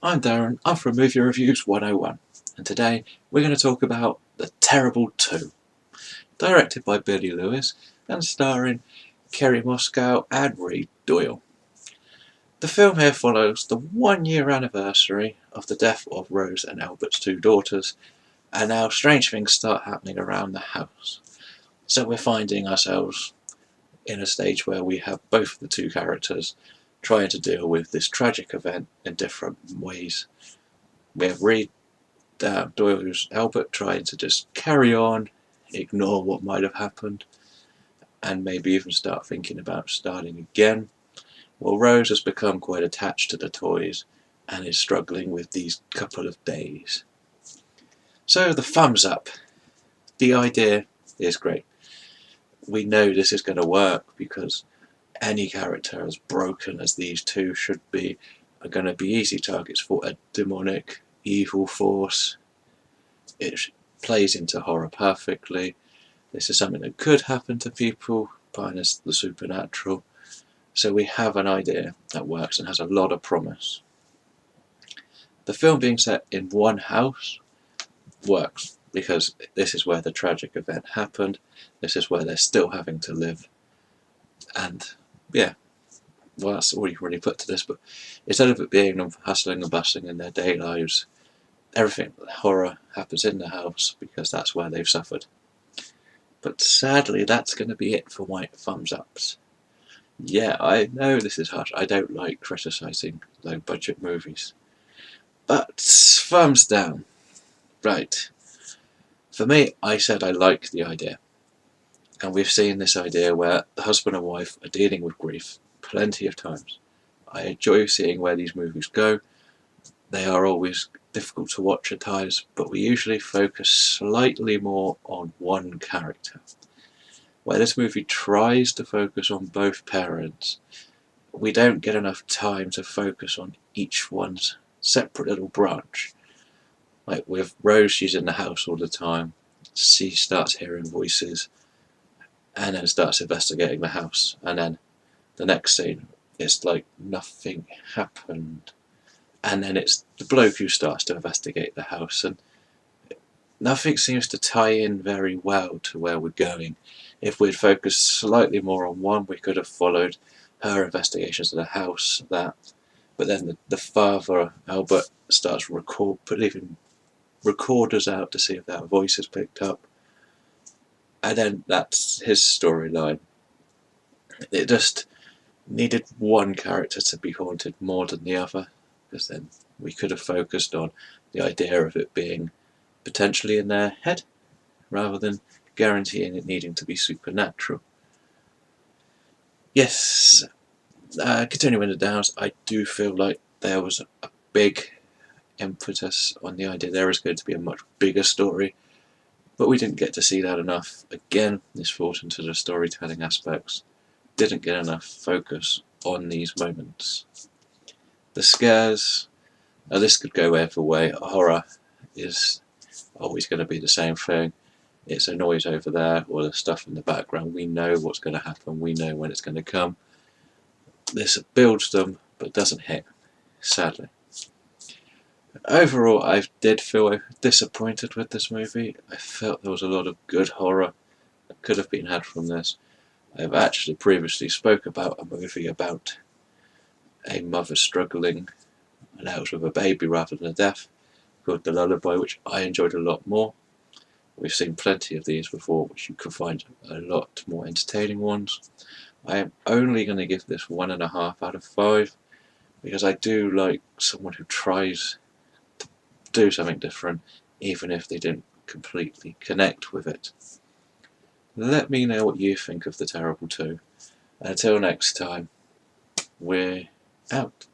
I'm Darren, I'm from Movie Reviews 101, and today we're going to talk about The Terrible 2, directed by Billy Lewis and starring Kerry Moscow and Reed Doyle. The film here follows the 1-year anniversary of the death of Rose and Albert's two daughters, and now strange things start happening around the house. So we're finding ourselves in a stage where we have both the two characters trying to deal with this tragic event in different ways. We have Reed Doyle's Albert trying to just carry on, ignore what might have happened, and maybe even start thinking about starting again. Well, Rose has become quite attached to the toys and is struggling with these couple of days. So the thumbs up. The idea is great. We know this is going to work because any character as broken as these two should be are going to be easy targets for a demonic evil force. It plays into horror perfectly. This is something that could happen to people, minus the supernatural. So we have an idea that works and has a lot of promise. The film being set in one house works because this is where the tragic event happened. This is where they're still having to live. And yeah, well, that's all you can really put to this, but instead of it being them hustling and bustling in their day lives, everything horror happens in the house because that's where they've suffered. But sadly, that's going to be it for white thumbs ups. Yeah, I know this is harsh. I don't like criticising low budget movies. But thumbs down. Right. For me, I said I like the idea. And we've seen this idea where the husband and wife are dealing with grief plenty of times. I enjoy seeing where these movies go. They are always difficult to watch at times, but we usually focus slightly more on one character. Where this movie tries to focus on both parents, we don't get enough time to focus on each one's separate little branch. Like with Rose, she's in the house all the time. She starts hearing voices and then starts investigating the house, and then the next scene it's like nothing happened, and then it's the bloke who starts to investigate the house, and nothing seems to tie in very well to where we're going. If we'd focused slightly more on one, we could have followed her investigations of the house, but then the father, Albert, starts leaving recorders out to see if that voice is picked up, and then that's his storyline. It just needed one character to be haunted more than the other, because then we could have focused on the idea of it being potentially in their head rather than guaranteeing it needing to be supernatural. Yes, continuing with the downs, I do feel like there was a big impetus on the idea there is going to be a much bigger story, but we didn't get to see that enough. Again, this falls into the storytelling aspects. Didn't get enough focus on these moments. The scares, this could go either way. Horror is always going to be the same thing. It's a noise over there or the stuff in the background. We know what's going to happen. We know when it's going to come. This builds them but doesn't hit, sadly. Overall, I did feel disappointed with this movie. I felt there was a lot of good horror that could have been had from this. I've actually previously spoke about a movie about a mother struggling, and that was with a baby rather than a death, called The Lullaby, which I enjoyed a lot more. We've seen plenty of these before, which you can find a lot more entertaining ones. I am only going to give this 1.5 out of 5, because I do like someone who tries to do something different, even if they didn't completely connect with it. Let me know what you think of The Terrible 2. Until next time, we're out.